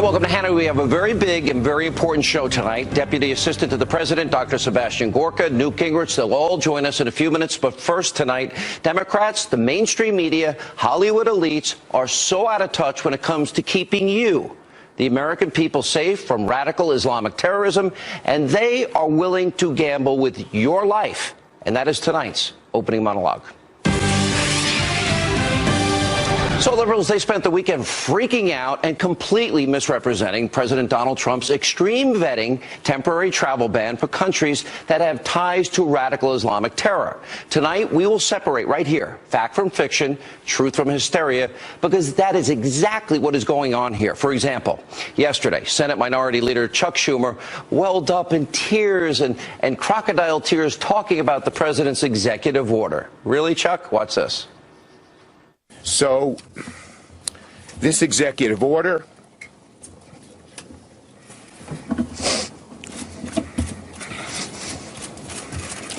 Welcome to Hannity. We have a very big and very important show tonight. Deputy Assistant to the President, Dr. Sebastian Gorka, Newt Gingrich, they'll all join us in a few minutes. But first tonight, Democrats, the mainstream media, Hollywood elites are so out of touch when it comes to keeping you, the American people, safe from radical Islamic terrorism, and they are willing to gamble with your life. And that is tonight's opening monologue. So liberals, they spent the weekend freaking out and completely misrepresenting President Donald Trump's extreme vetting temporary travel ban for countries that have ties to radical Islamic terror. Tonight, we will separate right here fact from fiction, truth from hysteria, because that is exactly what is going on here. For example, yesterday, Senate Minority Leader Chuck Schumer welled up in tears and crocodile tears talking about the president's executive order. Really, Chuck? Watch this. So, this executive order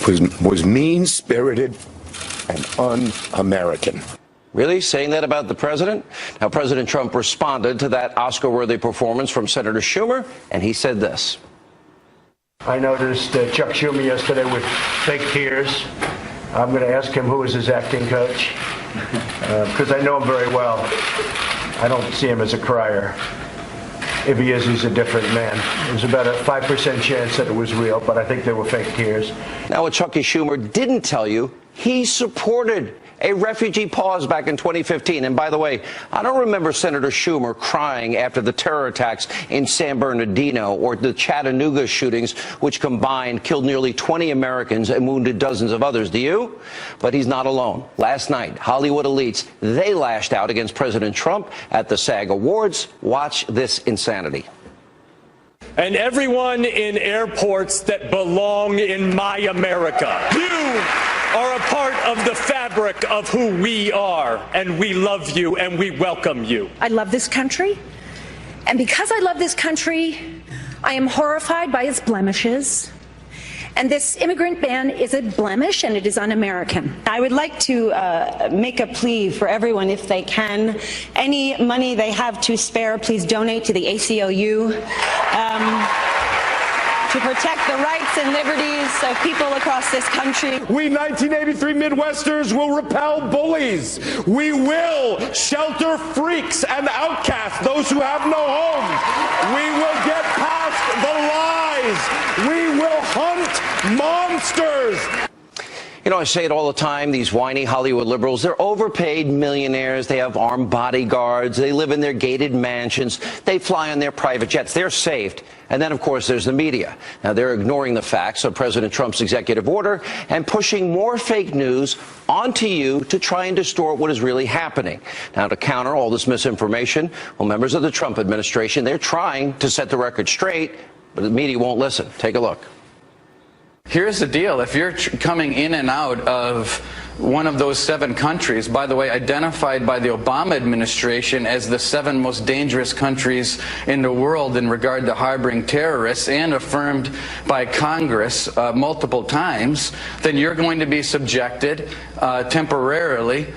was mean-spirited and un-American. Really? Saying that about the president? Now, President Trump responded to that Oscar-worthy performance from Senator Schumer, and he said this. I noticed Chuck Schumer yesterday with fake tears. I'm going to ask him who is his acting coach, because I know him very well. I don't see him as a crier. If he is, he's a different man. There's about a 5% chance that it was real, but I think they were fake tears. Now, what Chucky Schumer didn't tell you, he supported a refugee pause back in 2015. And by the way, I don't remember Senator Schumer crying after the terror attacks in San Bernardino or the Chattanooga shootings, which combined killed nearly 20 Americans and wounded dozens of others. Do you? But he's not alone. Last night, Hollywood elites, they lashed out against President Trump at the SAG Awards. Watch this insanity. And everyone in airports that belong in my America. You are a part of the fabric of who we are, and we love you and we welcome you. I love this country, and because I love this country, I am horrified by its blemishes. And this immigrant ban is a blemish, and it is un-American. I would like to make a plea for everyone, if they can. Any money they have to spare, please donate to the ACLU to protect the rights and liberties of people across this country. We 1983 Midwesterners will repel bullies. We will shelter freaks and outcasts, those who have no homes. We will get past the lies. We will hunt monsters. You know, I say it all the time, these whiny Hollywood liberals, they're overpaid millionaires. They have armed bodyguards. They live in their gated mansions. They fly on their private jets. They're saved. And then, of course, there's the media. Now, they're ignoring the facts of President Trump's executive order and pushing more fake news onto you to try and distort what is really happening. Now, to counter all this misinformation, well, members of the Trump administration, they're trying to set the record straight, but the media won't listen. Take a look. Here's the deal. If you're coming in and out of one of those 7 countries, by the way, identified by the Obama administration as the 7 most dangerous countries in the world in regard to harboring terrorists, and affirmed by Congress multiple times, then you're going to be subjected temporarily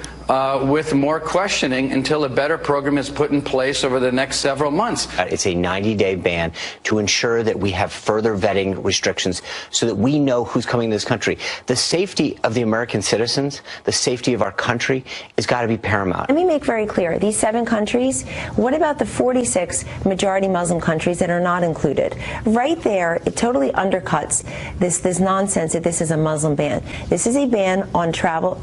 with more questioning until a better program is put in place over the next several months. It's a 90-day ban to ensure that we have further vetting restrictions so that we know who's coming to this country. The safety of the American citizens, the safety of our country, has got to be paramount. Let me make very clear, these 7 countries, what about the 46 majority Muslim countries that are not included? Right there, it totally undercuts this nonsense that this is a Muslim ban. This is a ban on travel.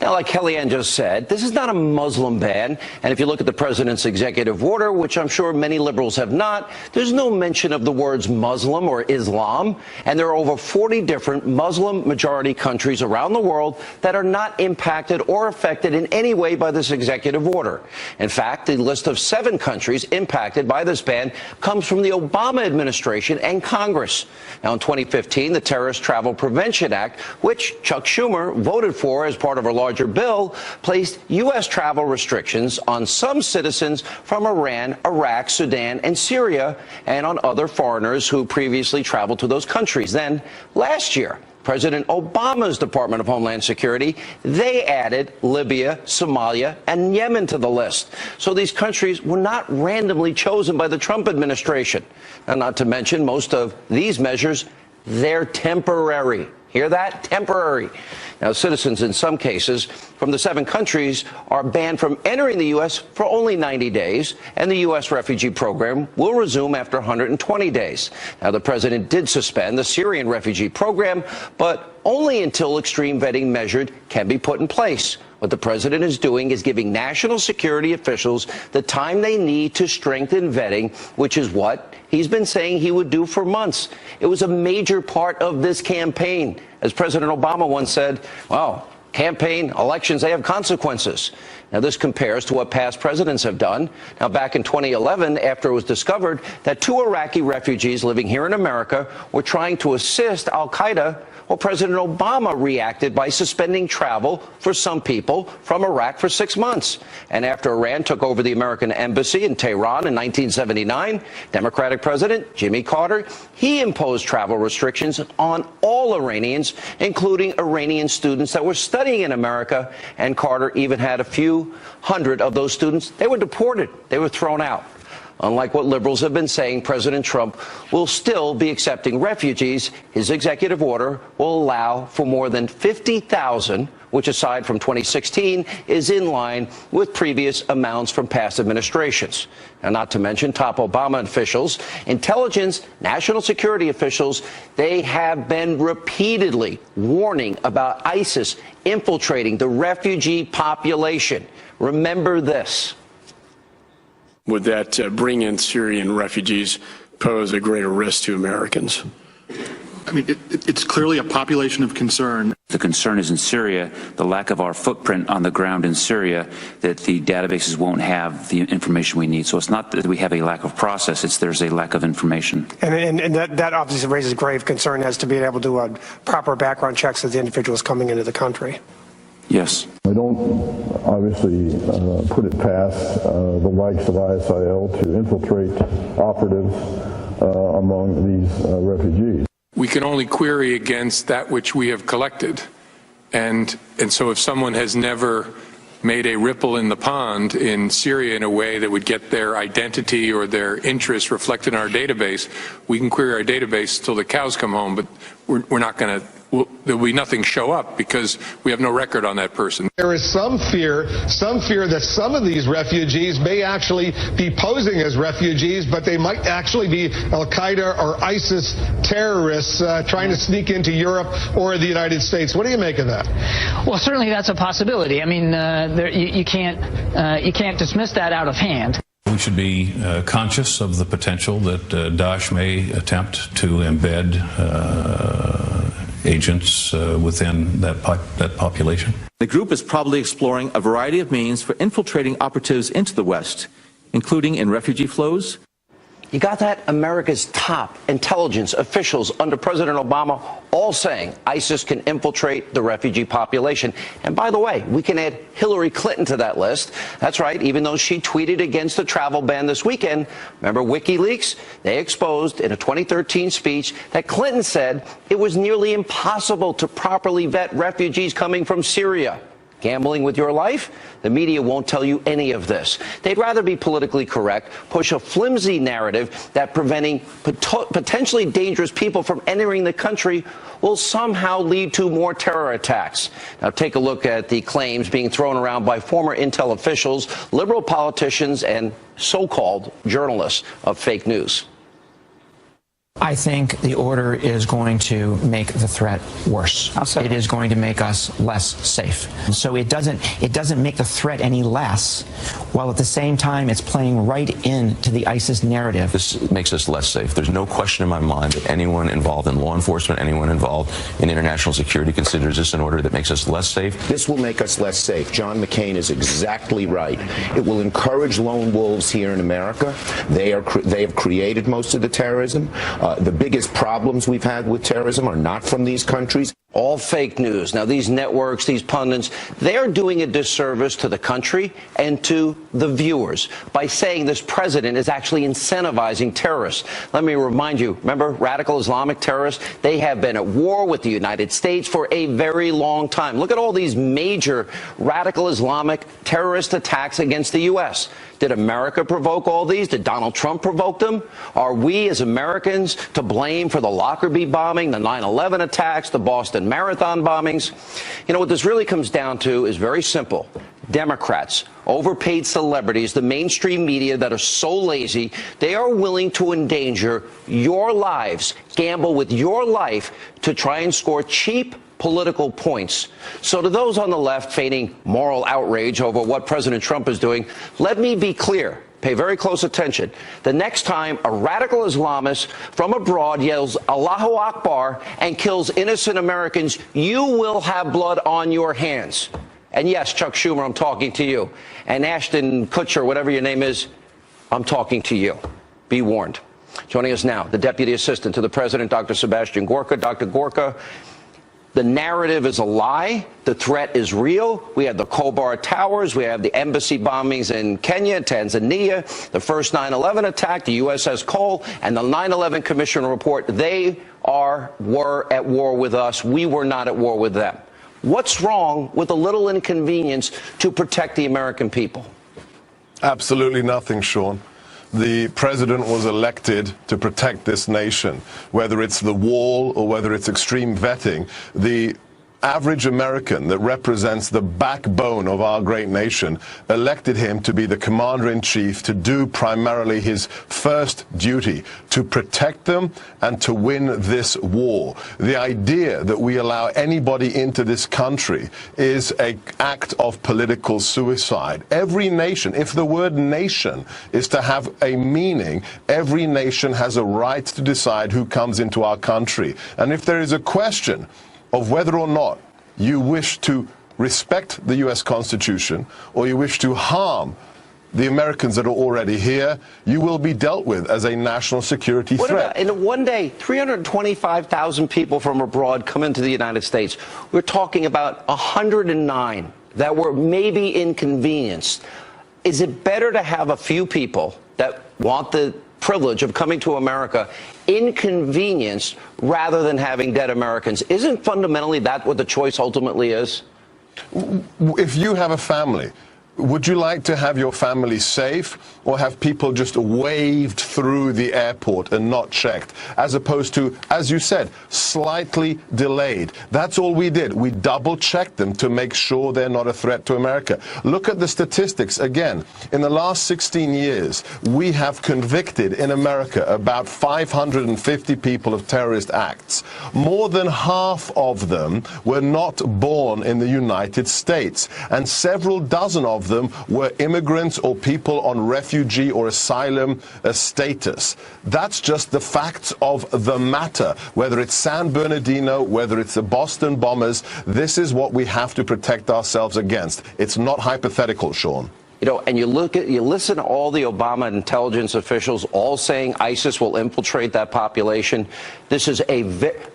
Now, like Kellyanne just said, this is not a Muslim ban. And if you look at the president's executive order, which I'm sure many liberals have not, there's no mention of the words Muslim or Islam. And there are over 40 different Muslim majority countries around the world that are not impacted or affected in any way by this executive order. In fact, the list of 7 countries impacted by this ban comes from the Obama administration and Congress. Now, in 2015, the Terrorist Travel Prevention Act, which Chuck Schumer voted for as part of a larger bill, placed U.S. travel restrictions on some citizens from Iran, Iraq, Sudan, and Syria, and on other foreigners who previously traveled to those countries. Then, last year, President Obama's Department of Homeland Security, they added Libya, Somalia, and Yemen to the list. So these countries were not randomly chosen by the Trump administration. And not to mention, most of these measures, they're temporary. Hear that? Temporary. Now, citizens in some cases from the 7 countries are banned from entering the U.S. for only 90 days, and the U.S. refugee program will resume after 120 days. Now, the president did suspend the Syrian refugee program, but only until extreme vetting measures can be put in place. What the president is doing is giving national security officials the time they need to strengthen vetting, which is what he's been saying he would do for months. It was a major part of this campaign. As President Obama once said, well, campaign, elections, they have consequences. Now, this compares to what past presidents have done. Now, back in 2011, after it was discovered that 2 Iraqi refugees living here in America were trying to assist al-Qaeda, well, President Obama reacted by suspending travel for some people from Iraq for 6 months. And after Iran took over the American embassy in Tehran in 1979, Democratic President Jimmy Carter, he imposed travel restrictions on all Iranians, including Iranian students that were studying in America. And Carter even had a few hundred of those students. They were deported. They were thrown out. Unlike what liberals have been saying, President Trump will still be accepting refugees. His executive order will allow for more than 50,000, which aside from 2016 is in line with previous amounts from past administrations. And not to mention top Obama officials, intelligence, national security officials, they have been repeatedly warning about ISIS infiltrating the refugee population. Remember this. Would that bring in Syrian refugees pose a greater risk to Americans? I mean, it's clearly a population of concern. The concern is in Syria, the lack of our footprint on the ground in Syria, that the databases won't have the information we need. So it's not that we have a lack of process, it's there's a lack of information. And that obviously raises grave concern as to being able to do proper background checks of the individuals coming into the country. Yes. I don't obviously put it past the likes of ISIL to infiltrate operatives among these refugees. We can only query against that which we have collected. And so if someone has never made a ripple in the pond in Syria in a way that would get their identity or their interests reflected in our database, we can query our database till the cows come home, but we're not going to. There will be nothing show up because we have no record on that person. There is some fear that some of these refugees may actually be posing as refugees, but they might actually be al-Qaeda or ISIS terrorists trying to sneak into Europe or the United States. What do you make of that? Well, certainly that's a possibility. I mean, you can't dismiss that out of hand. We should be conscious of the potential that Daesh may attempt to embed agents within that population. The group is probably exploring a variety of means for infiltrating operatives into the West, including in refugee flows. You got that? America's top intelligence officials under President Obama all saying ISIS can infiltrate the refugee population. And by the way, we can add Hillary Clinton to that list. That's right, even though she tweeted against the travel ban this weekend. Remember WikiLeaks? They exposed in a 2013 speech that Clinton said it was nearly impossible to properly vet refugees coming from Syria. Gambling with your life? The media won't tell you any of this. They'd rather be politically correct, push a flimsy narrative that preventing potentially dangerous people from entering the country will somehow lead to more terror attacks. Now take a look at the claims being thrown around by former intel officials, liberal politicians, and so-called journalists of fake news. I think the order is going to make the threat worse. It is going to make us less safe. So it doesn't make the threat any less, while at the same time it's playing right into the ISIS narrative. This makes us less safe. There's no question in my mind that anyone involved in law enforcement, anyone involved in international security considers this an order that makes us less safe. This will make us less safe. John McCain is exactly right. It will encourage lone wolves here in America. They have created most of the terrorism. The biggest problems we've had with terrorism are not from these countries. All fake news. Now, these networks, these pundits, they're doing a disservice to the country and to the viewers by saying this president is actually incentivizing terrorists. Let me remind you, remember radical Islamic terrorists? They have been at war with the United States for a very long time. Look at all these major radical Islamic terrorist attacks against the U.S. Did America provoke all these? Did Donald Trump provoke them? Are we as Americans to blame for the Lockerbie bombing, the 9/11 attacks, the Boston Marathon bombings? You know, what this really comes down to is very simple. Democrats, overpaid celebrities, the mainstream media that are so lazy, they are willing to endanger your lives, gamble with your life to try and score cheap political points. So to those on the left feigning moral outrage over what President Trump is doing, let me be clear. Pay very close attention. The next time a radical Islamist from abroad yells Allahu Akbar and kills innocent Americans, you will have blood on your hands. And yes, Chuck Schumer, I'm talking to you. And Ashton Kutcher, whatever your name is, I'm talking to you. Be warned. Joining us now, the Deputy Assistant to the President, Dr. Sebastian Gorka. Dr. Gorka, the narrative is a lie. The threat is real. We have the Khobar Towers. We have the embassy bombings in Kenya, Tanzania, the first 9/11 attack, the USS Cole, and the 9/11 Commission report. They were at war with us. We were not at war with them. What's wrong with a little inconvenience to protect the American people? Absolutely nothing, Sean. The president was elected to protect this nation, whether it's the wall or whether it's extreme vetting. The average American that represents the backbone of our great nation elected him to be the commander-in-chief, to do primarily his first duty, to protect them and to win this war. The idea that we allow anybody into this country is an act of political suicide. Every nation, if the word nation is to have a meaning, every nation has a right to decide who comes into our country. And if there is a question of whether or not you wish to respect the U.S. Constitution or you wish to harm the Americans that are already here, you will be dealt with as a national security threat. What about, in one day, 325,000 people from abroad come into the United States. We're talking about 109 that were maybe inconvenienced. Is it better to have a few people that want the privilege of coming to America inconvenienced rather than having dead Americans? Isn't fundamentally that what the choice ultimately is? If you have a family, would you like to have your family safe or have people just waved through the airport and not checked, as opposed to, as you said, slightly delayed? That's all we did. We double-checked them to make sure they're not a threat to America. Look at the statistics again. In the last 16 years, we have convicted in America about 550 people of terrorist acts. More than half of them were not born in the United States, and several dozen of them were immigrants or people on refugee or asylum status. That's just the facts of the matter. Whether it's San Bernardino, whether it's the Boston bombers, this is what we have to protect ourselves against. It's not hypothetical, Sean. You know, and you listen to all the Obama intelligence officials all saying ISIS will infiltrate that population. This is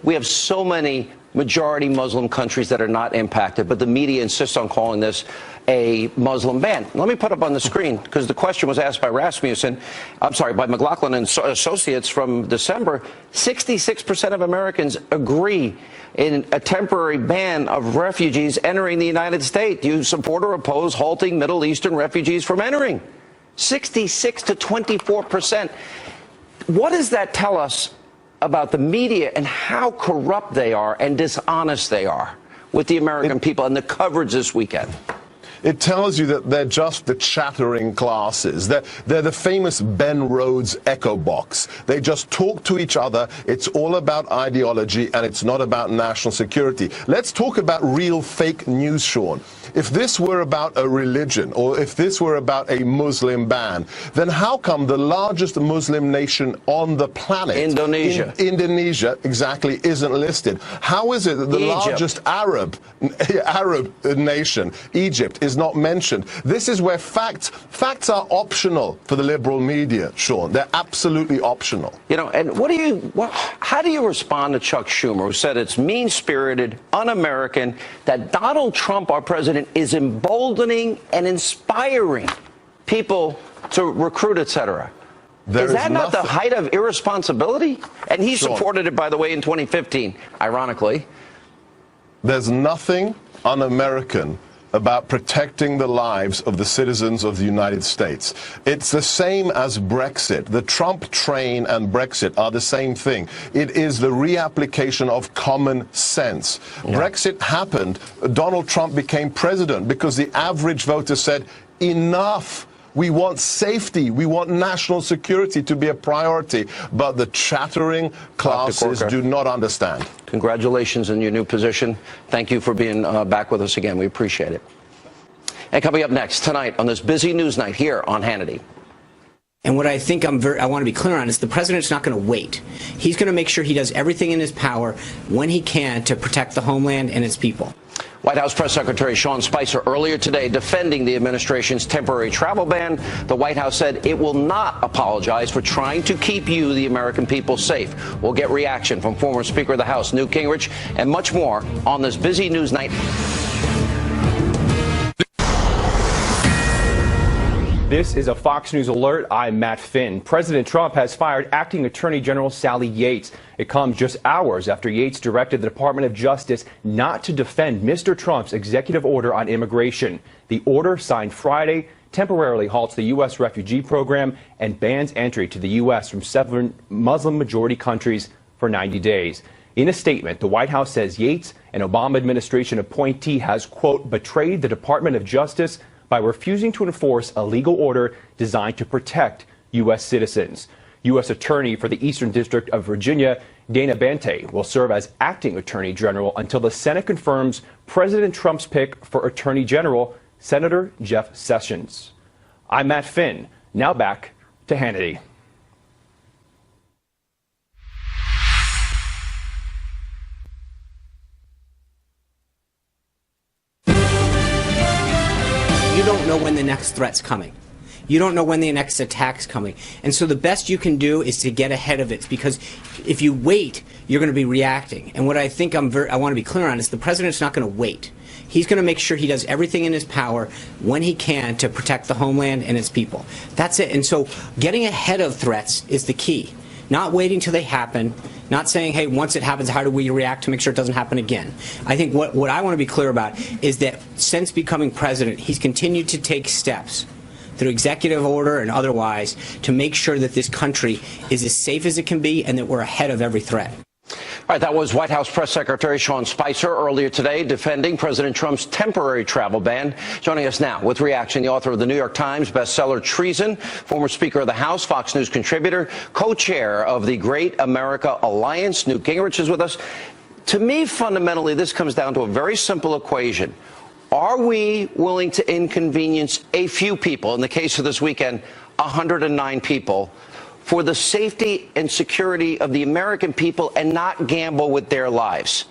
we have so many majority Muslim countries that are not impacted, but the media insists on calling this a Muslim ban. Let me put up on the screen, because the question was asked by by McLaughlin and Associates from December. 66% of Americans agree in a temporary ban of refugees entering the United States. Do you support or oppose halting Middle Eastern refugees from entering? 66 to 24%. What does that tell us about the media and how corrupt they are and dishonest they are with the American people and the coverage this weekend? It tells you that they're just the chattering classes. They're the famous Ben Rhodes echo box. They just talk to each other. It's all about ideology, and it's not about national security. Let's talk about real fake news, Sean. If this were about a religion, or if this were about a Muslim ban, then how come the largest Muslim nation on the planet, Indonesia, exactly, isn't listed? How is it that the largest Arab nation, Egypt, is not mentioned? This is where facts are optional for the liberal media, Sean. They're absolutely optional. You know, and how do you respond to Chuck Schumer, who said it's mean-spirited, un-American, that Donald Trump, our president, is emboldening and inspiring people to recruit, etc.? Is that not the height of irresponsibility? And he supported it, by the way, in 2015, ironically. There's nothing un-American about protecting the lives of the citizens of the United States. It's the same as Brexit. The Trump train and Brexit are the same thing. It is the reapplication of common sense. Brexit happened. Donald Trump became president because the average voter said, enough. We want safety. We want national security to be a priority. But the chattering classes do not understand. Congratulations on your new position. Thank you for being back with us again. We appreciate it. And coming up next tonight on this busy news night here on Hannity. And what I think I want to be clear on is the president's not going to wait. He's going to make sure he does everything in his power when he can to protect the homeland and its people. White House Press Secretary Sean Spicer earlier today defending the administration's temporary travel ban. The White House said it will not apologize for trying to keep you, the American people, safe. We'll get reaction from former Speaker of the House Newt Gingrich and much more on this busy news night. This is a Fox News alert. I'm Matt Finn. President Trump has fired Acting Attorney General Sally Yates. It comes just hours after Yates directed the Department of Justice not to defend Mr. Trump's executive order on immigration. The order, signed Friday, temporarily halts the U.S. refugee program and bans entry to the U.S. from 7 Muslim-majority countries for 90 days. In a statement, the White House says Yates, an Obama administration appointee, has, quote, betrayed the Department of Justice by refusing to enforce a legal order designed to protect U.S. citizens. U.S. Attorney for the Eastern District of Virginia, Dana Bante, will serve as acting Attorney General until the Senate confirms President Trump's pick for Attorney General, Senator Jeff Sessions. I'm Matt Finn. Now back to Hannity. You don't know when the next threat's coming. You don't know when the next attack's coming. And so the best you can do is to get ahead of it, because if you wait, you're going to be reacting. And what I think I want to be clear on is the president's not going to wait. He's going to make sure he does everything in his power when he can to protect the homeland and its people. That's it. And so getting ahead of threats is the key. Not waiting till they happen, not saying, hey, once it happens, how do we react to make sure it doesn't happen again? I think what I want to be clear about is that since becoming president, he's continued to take steps through executive order and otherwise to make sure that this country is as safe as it can be and that we're ahead of every threat. All right, that was White House Press Secretary Sean Spicer earlier today defending President Trump's temporary travel ban. Joining us now with reaction, the author of the New York Times bestseller Treason, former Speaker of the House, Fox News contributor, co-chair of the Great America Alliance, Newt Gingrich is with us. To me, fundamentally, this comes down to a very simple equation. Are we willing to inconvenience a few people, in the case of this weekend, 109 people, for the safety and security of the American people and not gamble with their lives?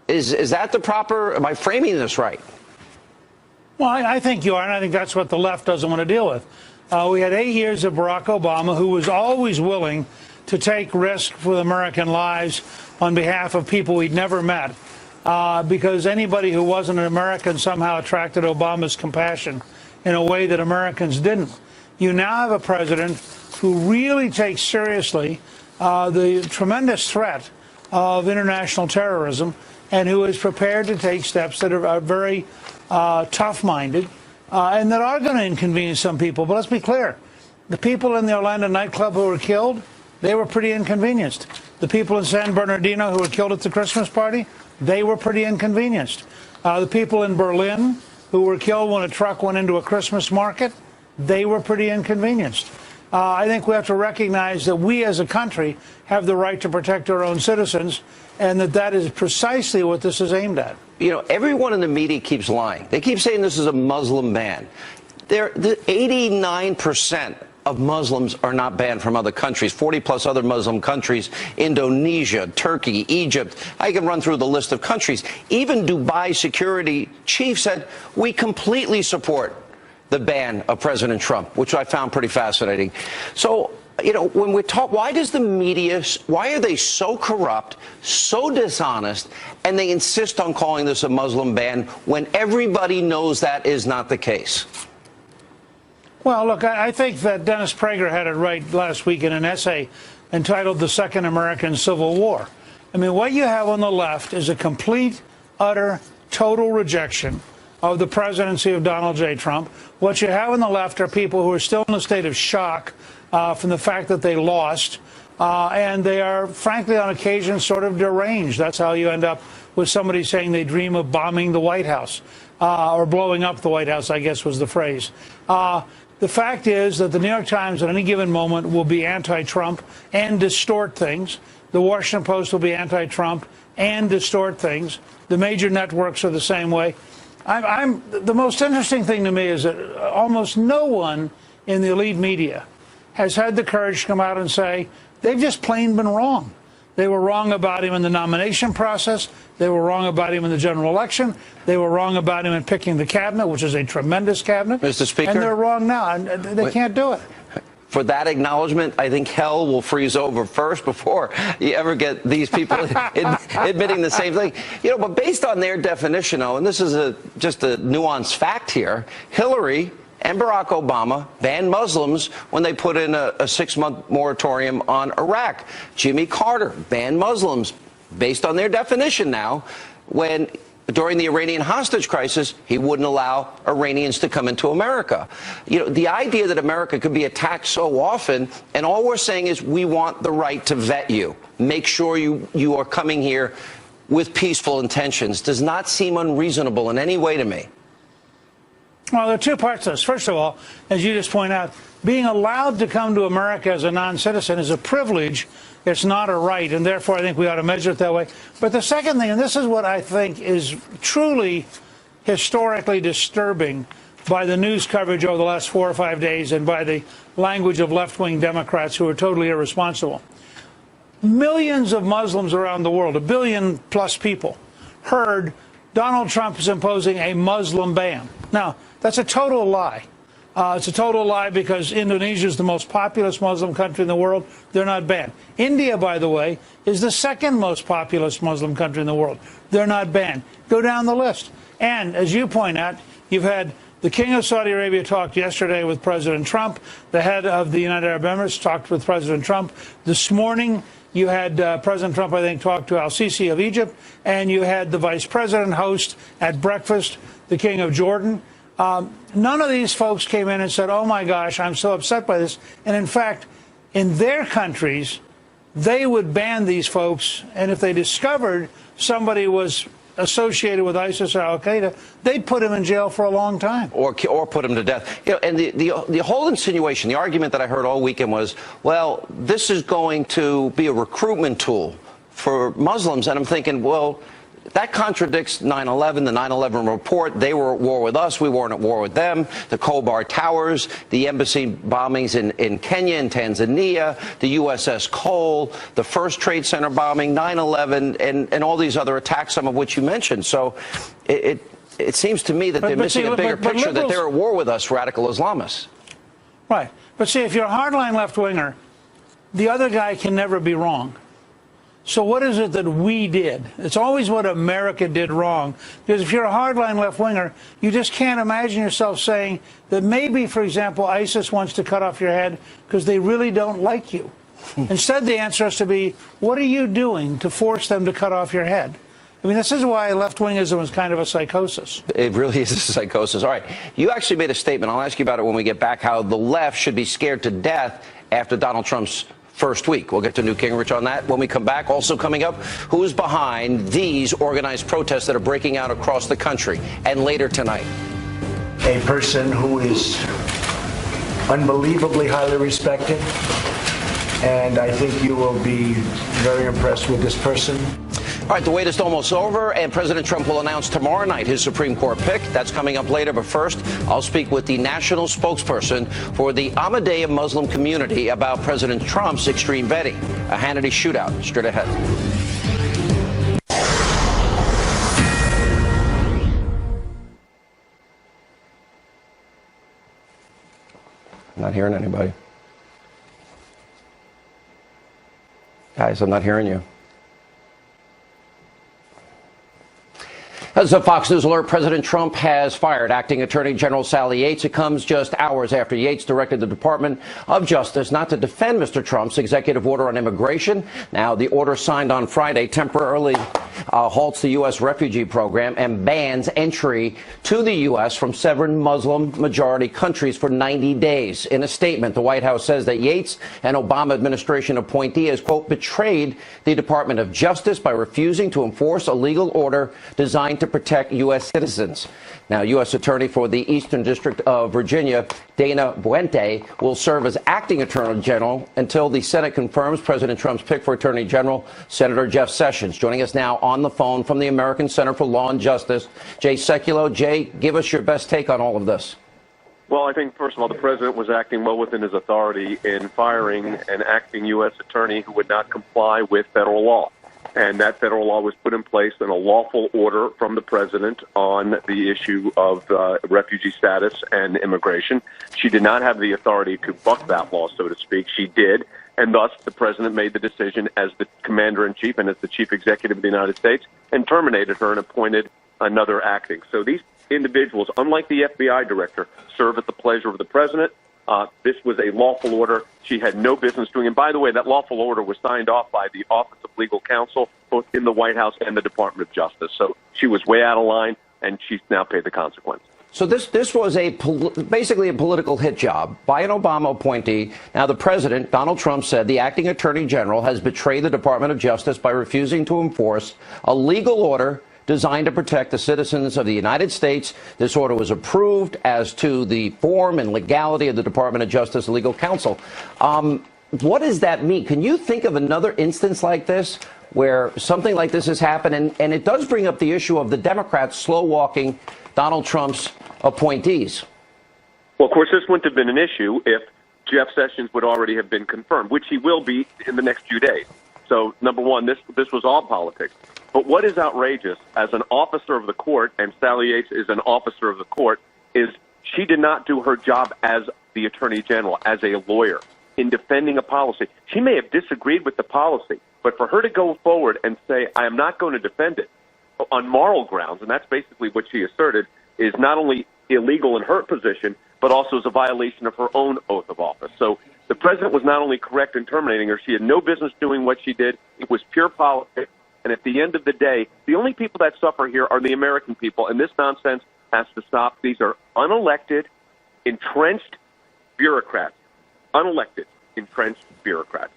Is that the proper, am I framing this right? Well, I think you are, and I think that's what the left doesn't want to deal with. We had 8 years of Barack Obama, who was always willing to take risks with American lives on behalf of people we'd never met, because anybody who wasn't an American somehow attracted Obama's compassion in a way that Americans didn't. You now have a president who really takes seriously the tremendous threat of international terrorism, and who is prepared to take steps that are very tough-minded and that are going to inconvenience some people. But let's be clear. The people in the Orlando nightclub who were killed, they were pretty inconvenienced. The people in San Bernardino who were killed at the Christmas party, they were pretty inconvenienced. The people in Berlin who were killed when a truck went into a Christmas market, they were pretty inconvenienced. I think we have to recognize that we as a country have the right to protect our own citizens, and that is precisely what this is aimed at. You know, everyone in the media keeps lying. They keep saying this is a Muslim ban. 89% of Muslims are not banned from other countries, 40-plus other Muslim countries, Indonesia, Turkey, Egypt. I can run through the list of countries. Even Dubai security chief said, we completely support the ban of President Trump, which I found pretty fascinating. So, you know, when we talk, why does the media, why are they so corrupt, so dishonest, and they insist on calling this a Muslim ban when everybody knows that is not the case? Well, look, I think that Dennis Prager had it right last week in an essay entitled The Second American Civil War. I mean, what you have on the left is a complete, utter, total rejection of the presidency of Donald J. Trump. What you have on the left are people who are still in a state of shock from the fact that they lost, and they are, frankly, on occasion, sort of deranged. That's how you end up with somebody saying they dream of bombing the White House, or blowing up the White House, I guess was the phrase. The fact is that the New York Times at any given moment will be anti-Trump and distort things. The Washington Post will be anti-Trump and distort things. The major networks are the same way. The most interesting thing to me is that almost no one in the elite media has had the courage to come out and say they've just plain been wrong. They were wrong about him in the nomination process. They were wrong about him in the general election. They were wrong about him in picking the cabinet, which is a tremendous cabinet. Mr. Speaker. And they're wrong now. And they can't do it. For that acknowledgement, I think hell will freeze over first before you ever get these people admitting the same thing. You know, but based on their definition, and this is just a nuanced fact here, Hillary and Barack Obama banned Muslims when they put in a 6-month moratorium on Iraq. Jimmy Carter banned Muslims based on their definition now when during the Iranian hostage crisis, he wouldn't allow Iranians to come into America. You know, the idea that America could be attacked so often, and all we're saying is we want the right to vet you. Make sure you are coming here with peaceful intentions, does not seem unreasonable in any way to me. Well, there are two parts to this. First of all, as you just point out, being allowed to come to America as a non-citizen is a privilege. It's not a right, and therefore I think we ought to measure it that way. But the second thing, and this is what I think is truly historically disturbing by the news coverage over the last 4 or 5 days and by the language of left-wing Democrats who are totally irresponsible. Millions of Muslims around the world, 1 billion plus people, heard Donald Trump is imposing a Muslim ban. Now, that's a total lie. It's a total lie because Indonesia is the most populous Muslim country in the world. They're not banned. India, by the way, is the second most populous Muslim country in the world. They're not banned. Go down the list. And as you point out, you've had the King of Saudi Arabia talked yesterday with President Trump. The head of the United Arab Emirates talked with President Trump. This morning, you had President Trump, I think, talk to al-Sisi of Egypt, and you had the vice president host at breakfast the King of Jordan. None of these folks came in and said, oh, my gosh, I'm so upset by this. And in fact, in their countries, they would ban these folks. And if they discovered somebody was associated with ISIS or al-Qaeda, they'd put him in jail for a long time. Or put him to death. You know, and the whole insinuation, the argument that I heard all weekend was, well, this is going to be a recruitment tool for Muslims. And I'm thinking, well, that contradicts 9/11, the 9/11 report. They were at war with us. We weren't at war with them. The Khobar Towers, the embassy bombings in Kenya and Tanzania, the USS Cole, the first Trade Center bombing, 9/11, and all these other attacks, some of which you mentioned. So it seems to me that they're missing a bigger picture, that they're at war with us, radical Islamists. Right. But see, if you're a hardline left-winger, the other guy can never be wrong. So what is it that we did? It's always what America did wrong. Because if you're a hardline left-winger, you just can't imagine yourself saying that maybe, for example, ISIS wants to cut off your head because they really don't like you. Instead, the answer has to be, what are you doing to force them to cut off your head? I mean, this is why left-wingism is kind of a psychosis. It really is a psychosis. All right. You actually made a statement. I'll ask you about it when we get back, how the left should be scared to death after Donald Trump's first week. We'll get to Newt Gingrich on that when we come back. Also coming up, who is behind these organized protests that are breaking out across the country? And later tonight, a person who is unbelievably highly respected, and I think you will be very impressed with this person. All right, the wait is almost over, and President Trump will announce tomorrow night his Supreme Court pick. That's coming up later. But first, I'll speak with the national spokesperson for the Ahmadiyya Muslim community about President Trump's extreme vetting. A Hannity shootout straight ahead. I'm not hearing anybody. Guys, I'm not hearing you. As a Fox News alert, President Trump has fired Acting Attorney General Sally Yates. It comes just hours after Yates directed the Department of Justice not to defend Mr. Trump's executive order on immigration. Now, the order signed on Friday temporarily halts the U.S. refugee program and bans entry to the U.S. from 7 Muslim-majority countries for 90 days. In a statement, the White House says that Yates, an Obama administration appointee, has, quote, betrayed the Department of Justice by refusing to enforce a legal order designed to protect U.S. citizens. Now, U.S. Attorney for the Eastern District of Virginia, Dana Buente, will serve as acting Attorney General until the Senate confirms President Trump's pick for Attorney General, Senator Jeff Sessions. Joining us now on the phone from the American Center for Law and Justice, Jay Sekulow. Jay, give us your best take on all of this. Well, I think, first of all, the president was acting well within his authority in firing an acting U.S. attorney who would not comply with federal law. And that federal law was put in place in a lawful order from the president on the issue of refugee status and immigration. She did not have the authority to buck that law, so to speak. She did, and thus the president made the decision as the commander-in-chief and as the chief executive of the United States and terminated her and appointed another acting. So these individuals, unlike the FBI director, serve at the pleasure of the president. This was a lawful order. She had no business doing. And by the way, that lawful order was signed off by the Office of Legal Counsel, both in the White House and the Department of Justice. So she was way out of line, and she's now paid the consequence. So this was basically a political hit job by an Obama appointee. Now, the president, Donald Trump, said the acting attorney general has betrayed the Department of Justice by refusing to enforce a legal order designed to protect the citizens of the United States. This order was approved as to the form and legality of the Department of Justice Legal Counsel. What does that mean? Can you think of another instance like this where something like this has happened? And it does bring up the issue of the Democrats slow-walking Donald Trump's appointees. Well, of course, this wouldn't have been an issue if Jeff Sessions would already have been confirmed, which he will be in the next few days. So, number one, this was all politics. But what is outrageous, as an officer of the court, and Sally Yates is an officer of the court, is she did not do her job as the Attorney General, as a lawyer, in defending a policy. She may have disagreed with the policy, but for her to go forward and say, I am not going to defend it on moral grounds, and that's basically what she asserted, is not only illegal in her position, but also is a violation of her own oath of office. So the president was not only correct in terminating her, she had no business doing what she did. It was pure politics. And at the end of the day, the only people that suffer here are the American people, and this nonsense has to stop. These are unelected, entrenched bureaucrats. Unelected, entrenched bureaucrats.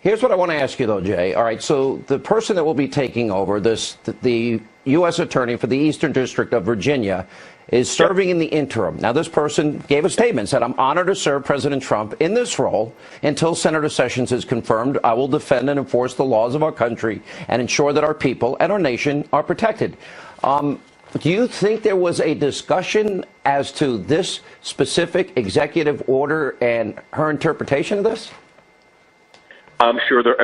Here's what I want to ask you, though, Jay. All right, so the person that will be taking over, the U.S. Attorney for the Eastern District of Virginia, is serving in the interim. Now, this person gave a statement, said, I'm honored to serve President Trump in this role until Senator Sessions is confirmed. I will defend and enforce the laws of our country and ensure that our people and our nation are protected. Do you think there was a discussion as to this specific executive order and her interpretation of this? I'm sure there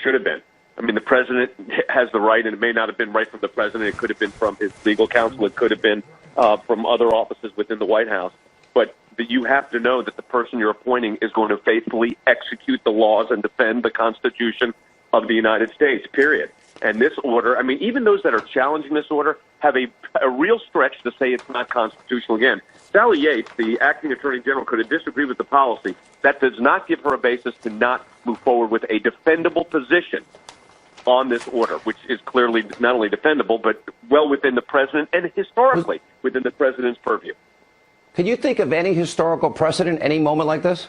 should have been. I mean, the president has the right, and it may not have been right from the president. It could have been from his legal counsel. It could have been from other offices within the White House. But you have to know that the person you're appointing is going to faithfully execute the laws and defend the Constitution of the United States, period. And this order, I mean, even those that are challenging this order have a real stretch to say it's not constitutional. Again, Sally Yates, the acting attorney general, could have disagreed with the policy. That does not give her a basis to not move forward with a defendable position on this order, which is clearly not only defendable, but well within the president and historically within the president's purview. Can you think of any historical precedent, any moment like this?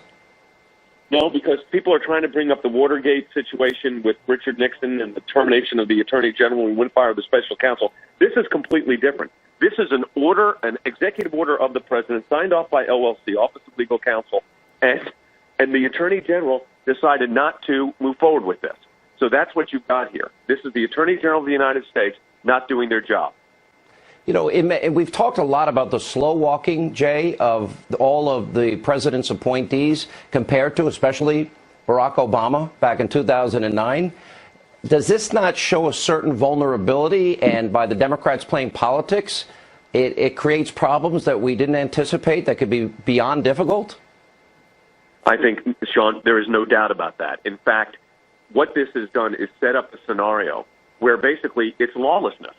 No, because people are trying to bring up the Watergate situation with Richard Nixon and the termination of the Attorney General and fire of the special counsel. This is completely different. This is an order, an executive order of the president signed off by OLC, Office of Legal Counsel, and the Attorney General decided not to move forward with this. So that's what you've got here. This is the Attorney General of the United States not doing their job. You know, we've talked a lot about the slow walking, Jay, of all of the president's appointees compared to especially Barack Obama back in 2009. Does this not show a certain vulnerability? And by the Democrats playing politics, it creates problems that we didn't anticipate that could be beyond difficult? I think, Sean, there is no doubt about that. In fact, what this has done is set up a scenario where basically it's lawlessness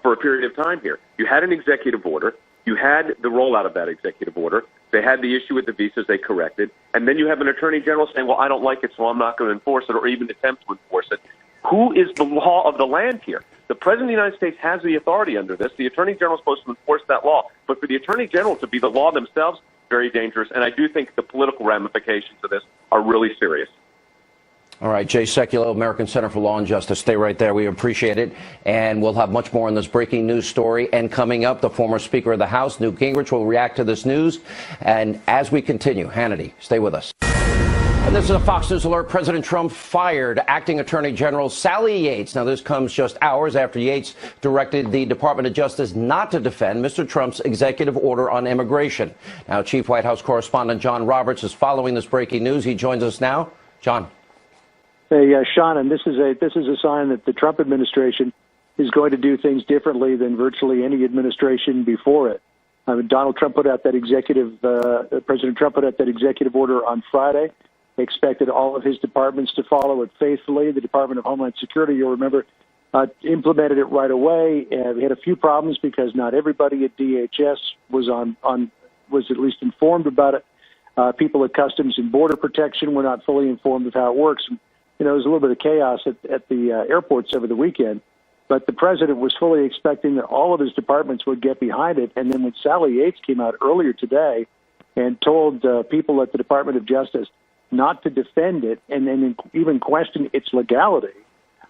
for a period of time here. You had an executive order. You had the rollout of that executive order. They had the issue with the visas they corrected. And then you have an attorney general saying, well, I don't like it, so I'm not going to enforce it or even attempt to enforce it. Who is the law of the land here? The President of the United States has the authority under this. The Attorney General is supposed to enforce that law. But for the Attorney General to be the law themselves, very dangerous. And I do think the political ramifications of this are really serious. All right, Jay Sekulow, American Center for Law and Justice. Stay right there. We appreciate it. And we'll have much more on this breaking news story. And coming up, the former Speaker of the House, Newt Gingrich, will react to this news. And as we continue, Hannity, stay with us. And this is a Fox News alert. President Trump fired Acting Attorney General Sally Yates. Now, this comes just hours after Yates directed the Department of Justice not to defend Mr. Trump's executive order on immigration. Now, Chief White House correspondent John Roberts is following this breaking news. He joins us now. John. Hey, Sean, and this is a sign that the Trump administration is going to do things differently than virtually any administration before it. I mean, President Trump put out that executive order on Friday. They expected all of his departments to follow it faithfully. The Department of Homeland Security, you'll remember, implemented it right away. We had a few problems because not everybody at DHS was at least informed about it. People at Customs and Border Protection were not fully informed of how it works. You know, there was a little bit of chaos at the airports over the weekend, but the president was fully expecting that all of his departments would get behind it. And then when Sally Yates came out earlier today and told people at the Department of Justice not to defend it and then even question its legality,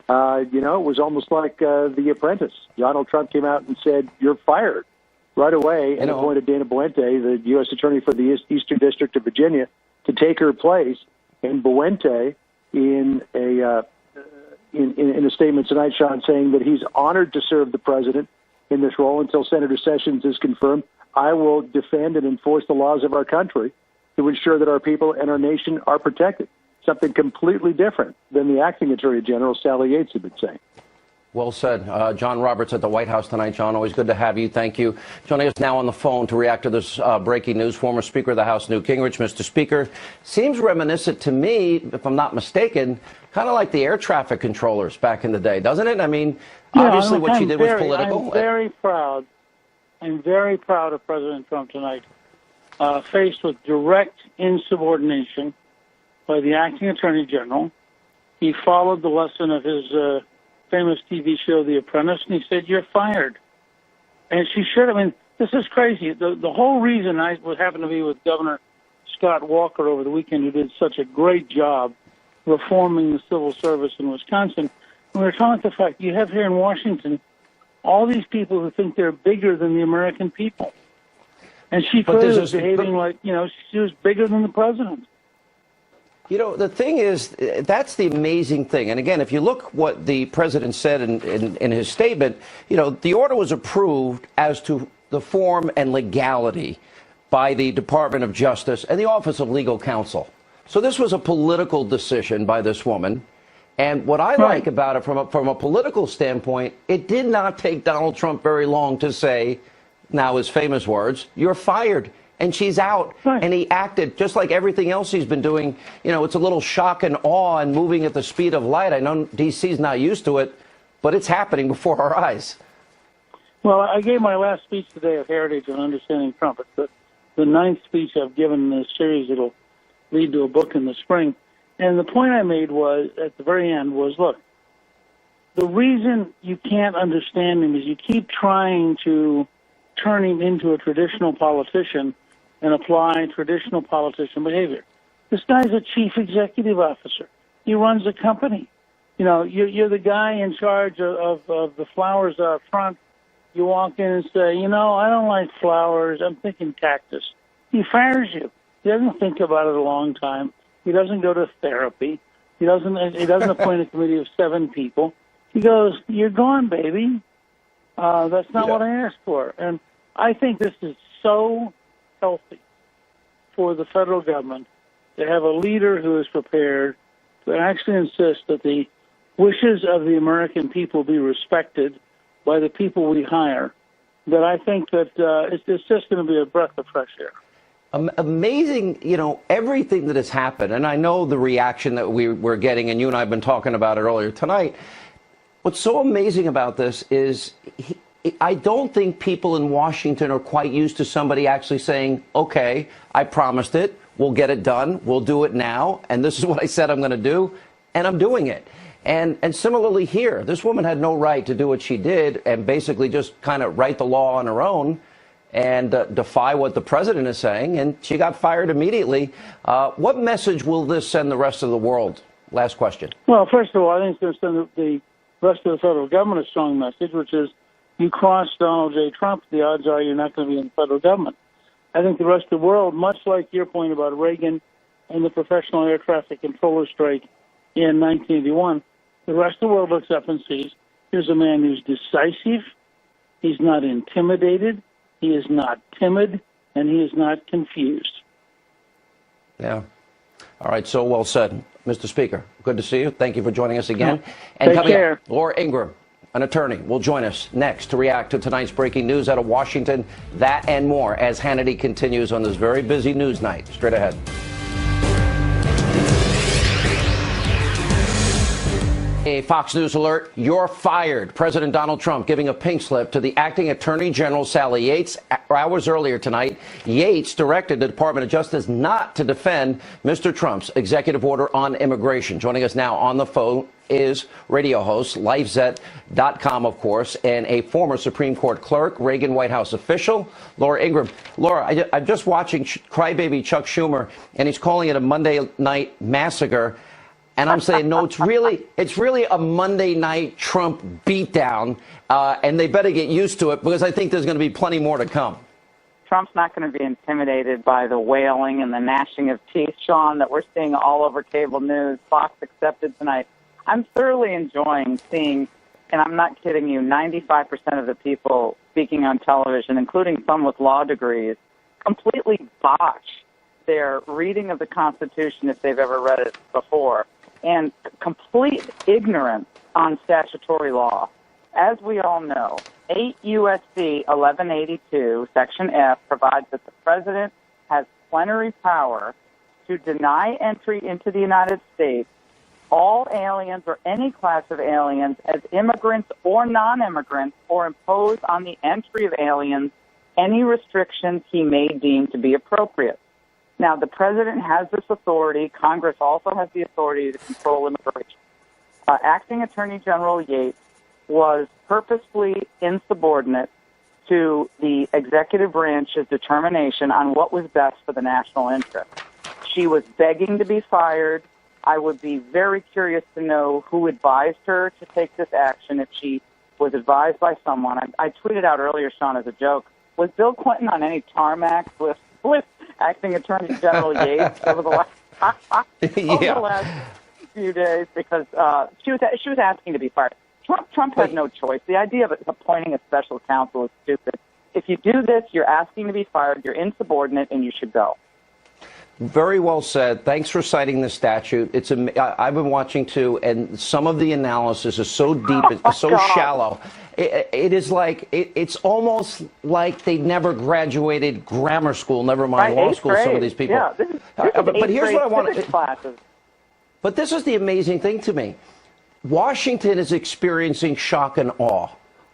it was almost like The Apprentice. Donald Trump came out and said, "You're fired," right away, and appointed Dana Buente, the U.S. Attorney for the Eastern District of Virginia, to take her place. And Buente, in a statement tonight, Sean, saying that he's honored to serve the president in this role until Senator Sessions is confirmed. I will defend and enforce the laws of our country to ensure that our people and our nation are protected. Something completely different than the acting Attorney General, Sally Yates, had been saying. Well said. John Roberts at the White House tonight. John, always good to have you. Thank you. Joining us now on the phone to react to this breaking news, former Speaker of the House, Newt Gingrich. Mr. Speaker, seems reminiscent to me, if I'm not mistaken, kind of like the air traffic controllers back in the day, doesn't it? I mean, obviously what she did was political. I'm very proud of President Trump tonight, faced with direct insubordination by the acting Attorney General. He followed the lesson of his famous TV show, The Apprentice, and he said, "You're fired." And she should. I mean, this is crazy. The whole reason I happened to be with Governor Scott Walker over the weekend, who did such a great job reforming the civil service in Wisconsin, and we were talking about the fact you have here in Washington all these people who think they're bigger than the American people. And she clearly was behaving like, she was bigger than the president. You know, the thing is, that's the amazing thing. And again, if you look what the president said in his statement, the order was approved as to the form and legality by the Department of Justice and the Office of Legal Counsel. So this was a political decision by this woman. And what I like about it from a political standpoint, it did not take Donald Trump very long to say, now his famous words, "You're fired." And she's out. And he acted just like everything else he's been doing. It's a little shock and awe and moving at the speed of light. I know D.C.'s not used to it, but it's happening before our eyes. Well, I gave my last speech today at Heritage on Understanding Trump. It's the ninth speech I've given in this series. It'll lead to a book in the spring. And the point I made was, at the very end, was, look, the reason you can't understand him is you keep trying to turn him into a traditional politician and apply traditional politician behavior. This guy's a chief executive officer. He runs a company. You're the guy in charge of the flowers out front. You walk in and say, I don't like flowers. I'm thinking cactus. He fires you. He doesn't think about it a long time. He doesn't go to therapy. He doesn't appoint a committee of 7 people. He goes, "You're gone, baby." That's not what I asked for. And I think this is so healthy for the federal government to have a leader who is prepared to actually insist that the wishes of the American people be respected by the people we hire. That I think that it's just going to be a breath of fresh air. Amazing, everything that has happened. And I know the reaction that we're getting, and you and I have been talking about it earlier tonight. What's so amazing about this is I don't think people in Washington are quite used to somebody actually saying, okay, I promised it. We'll get it done. We'll do it now. And this is what I said I'm going to do. And I'm doing it. And similarly here, this woman had no right to do what she did and basically just kind of write the law on her own and defy what the president is saying. And she got fired immediately. What message will this send the rest of the world? Last question. Well, first of all, I think it's going to send the rest of the federal government a strong message, which is you cross Donald J. Trump, the odds are you're not going to be in the federal government. I think the rest of the world, much like your point about Reagan and the professional air traffic controller strike in 1981, the rest of the world looks up and sees here's a man who's decisive, he's not intimidated, he is not timid, and he is not confused. Yeah. All right, so well said. Mr. Speaker, good to see you. Thank you for joining us again. And Take care. Up, Laura Ingraham, an attorney, will join us next to react to tonight's breaking news out of Washington. That and more as Hannity continues on this very busy news night. Straight ahead. A Fox News alert, you're fired. President Donald Trump giving a pink slip to the acting Attorney General Sally Yates. Hours earlier tonight, Yates directed the Department of Justice not to defend Mr. Trump's executive order on immigration. Joining us now on the phone is radio host, LifeZet.com, of course, and a former Supreme Court clerk, Reagan White House official, Laura Ingraham. Laura, I'm just watching crybaby Chuck Schumer, and he's calling it a Monday night massacre. And I'm saying, no, it's really a Monday night Trump beatdown, and they better get used to it because I think there's going to be plenty more to come. Trump's not going to be intimidated by the wailing and the gnashing of teeth, Sean, that we're seeing all over cable news, Fox accepted tonight. I'm thoroughly enjoying seeing, and I'm not kidding you, 95% of the people speaking on television, including some with law degrees, completely botch their reading of the Constitution if they've ever read it before, and complete ignorance on statutory law. As we all know, 8 U.S.C. 1182, Section F, provides that the president has plenary power to deny entry into the United States all aliens or any class of aliens as immigrants or non-immigrants, or impose on the entry of aliens any restrictions he may deem to be appropriate. Now, the president has this authority. Congress also has the authority to control immigration. Acting Attorney General Yates was purposefully insubordinate to the executive branch's determination on what was best for the national interest. She was begging to be fired. I would be very curious to know who advised her to take this action if she was advised by someone. I tweeted out earlier, Sean, as a joke, was Bill Clinton on any tarmacs with Acting Attorney General Yates over the last few days, because she was asking to be fired. Trump has no choice. The idea of appointing a special counsel is stupid. If you do this, you're asking to be fired, you're insubordinate, and you should go. Very well said. Thanks for citing the statute. I've been watching too, and some of the analysis is so deep, it's so shallow. It is like it's almost like they never graduated grammar school, never mind law school. Some of these people. Yeah, this is but here's what I want to. Classes. But this is the amazing thing to me. Washington is experiencing shock and awe.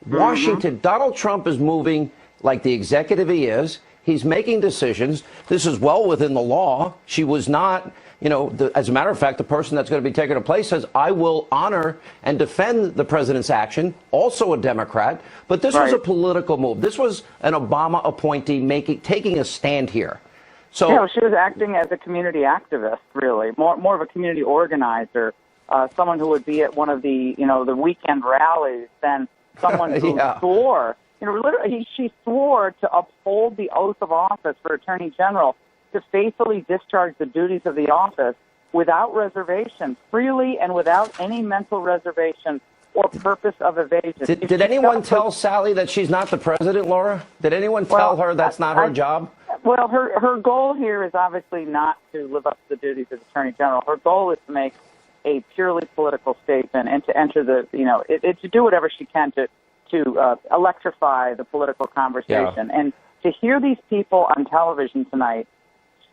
Washington, Donald Trump is moving like the executive he is. He's making decisions. This is well within the law. She was not, as a matter of fact, the person that's going to be taking her place says, I will honor and defend the president's action, also a Democrat. But this was a political move. This was an Obama appointee taking a stand here. So she was acting as a community activist, really, more of a community organizer, someone who would be at one of the, the weekend rallies than someone who swore. Literally, she swore to uphold the oath of office for Attorney General, to faithfully discharge the duties of the office without reservation, freely and without any mental reservation or purpose of evasion. Did anyone tell Sally that she's not the president, Laura? Did anyone tell her that's not her job? Well, her goal here is obviously not to live up to the duties as Attorney General. Her goal is to make a purely political statement and to enter the, to do whatever she can to electrify the political conversation. Yeah. And to hear these people on television tonight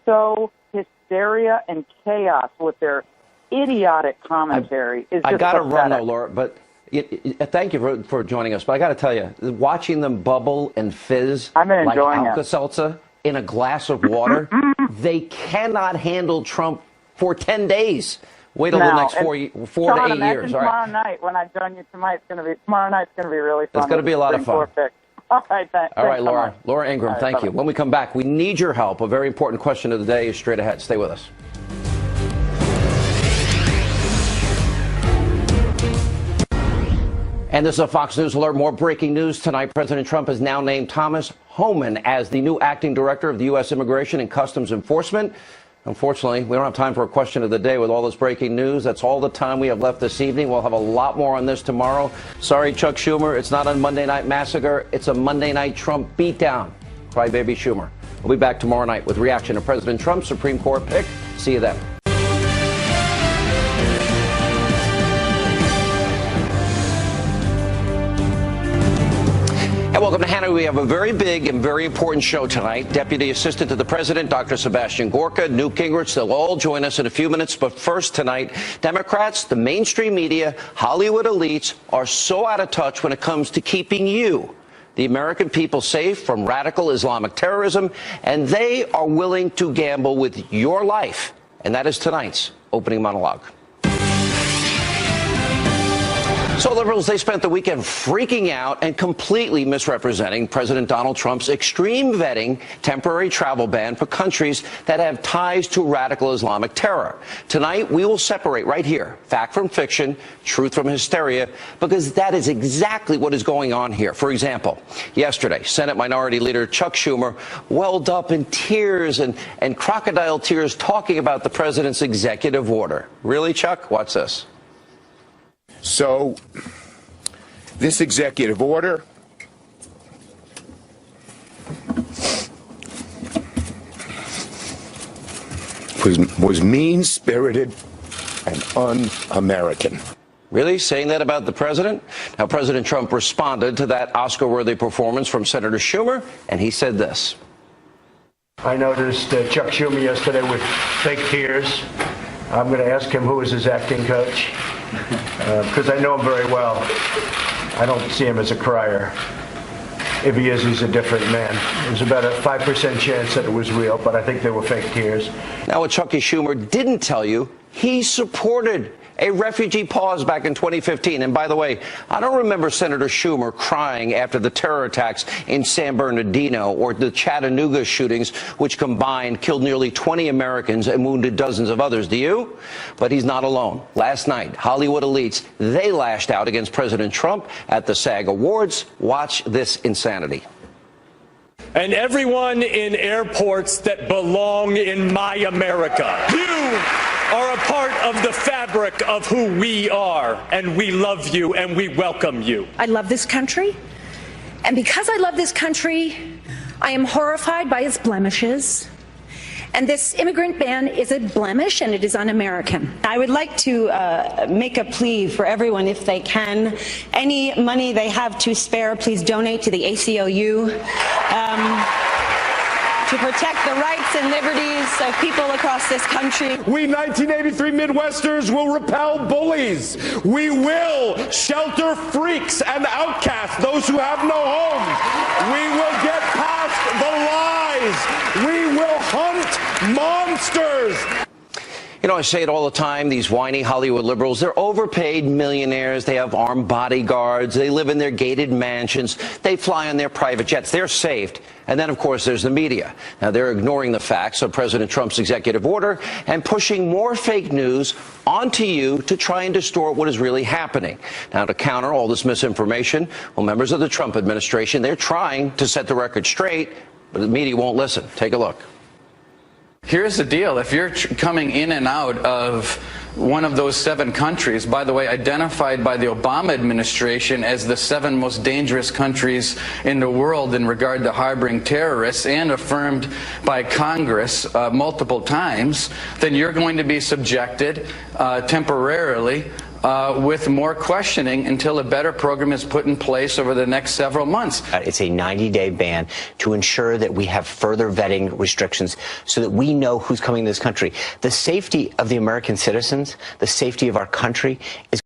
sow hysteria and chaos with their idiotic commentary is just I got to pathetic. run though, Laura, but thank you for joining us. But I got to tell you, watching them bubble and fizz I've been like enjoying Alka-Seltzer in a glass of water, they cannot handle Trump for 10 days. Wait till the next 4 to 8 years. All Tomorrow right. night when I join you tomorrow night's going to be really fun. It's going to be a lot of fun. All right, thanks. All right, Laura. So Laura Ingraham, thank you. When we come back, we need your help. A very important question of the day is straight ahead. Stay with us. And this is a Fox News alert. More breaking news tonight. President Trump has now named Thomas Homan as the new acting director of the U.S. Immigration and Customs Enforcement. Unfortunately, we don't have time for a question of the day with all this breaking news. That's all the time we have left this evening. We'll have a lot more on this tomorrow. Sorry, Chuck Schumer. It's not a Monday Night Massacre. It's a Monday Night Trump beatdown. Crybaby Schumer. We'll be back tomorrow night with reaction to President Trump's Supreme Court pick. See you then. And welcome to Hannity. We have a very big and very important show tonight. Deputy Assistant to the President, Dr. Sebastian Gorka, Newt Gingrich, they'll all join us in a few minutes. But first tonight, Democrats, the mainstream media, Hollywood elites are so out of touch when it comes to keeping you, the American people, safe from radical Islamic terrorism, and they are willing to gamble with your life. And that is tonight's opening monologue. So liberals, they spent the weekend freaking out and completely misrepresenting President Donald Trump's extreme vetting temporary travel ban for countries that have ties to radical Islamic terror. Tonight, we will separate right here fact from fiction, truth from hysteria, because that is exactly what is going on here. For example, yesterday, Senate Minority Leader Chuck Schumer welled up in tears and crocodile tears talking about the president's executive order. Really, Chuck? Watch this. So, this executive order was mean-spirited and un-American. Really? Saying that about the president? Now, President Trump responded to that Oscar-worthy performance from Senator Schumer, and he said this. I noticed Chuck Schumer yesterday with fake tears. I'm going to ask him who is his acting coach, because I know him very well. I don't see him as a crier. If he is, he's a different man. There's about a 5% chance that it was real, but I think they were fake tears. Now, what Chucky Schumer didn't tell you, he supported a refugee pause back in 2015. And by the way, I don't remember Senator Schumer crying after the terror attacks in San Bernardino or the Chattanooga shootings, which combined killed nearly 20 Americans and wounded dozens of others. Do you? But he's not alone. Last night, Hollywood elites, they lashed out against President Trump at the SAG Awards. Watch this insanity. And everyone in airports that belong in my America. You are a part of the fabric of who we are, and we love you and we welcome you. I love this country, and because I love this country, I am horrified by its blemishes. And this immigrant ban is a blemish, and it is un-American. I would like to make a plea for everyone, if they can. Any money they have to spare, please donate to the ACLU to protect the rights and liberties of people across this country. We 1983 Midwesters will repel bullies. We will shelter freaks and outcasts, those who have no homes. We will get past the lies. We will hunt monsters. You know, I say it all the time, these whiny Hollywood liberals, they're overpaid millionaires. They have armed bodyguards. They live in their gated mansions. They fly on their private jets. They're saved. And then, of course, there's the media. Now, they're ignoring the facts of President Trump's executive order and pushing more fake news onto you to try and distort what is really happening. Now, to counter all this misinformation, well, members of the Trump administration, they're trying to set the record straight, but the media won't listen. Take a look. Here's the deal. If you're coming in and out of one of those 7 countries, by the way, identified by the Obama administration as the 7 most dangerous countries in the world in regard to harboring terrorists, and affirmed by Congress multiple times, then you're going to be subjected temporarily with more questioning until a better program is put in place over the next several months. It's a 90-day ban to ensure that we have further vetting restrictions so that we know who's coming to this country. The safety of the American citizens, the safety of our country is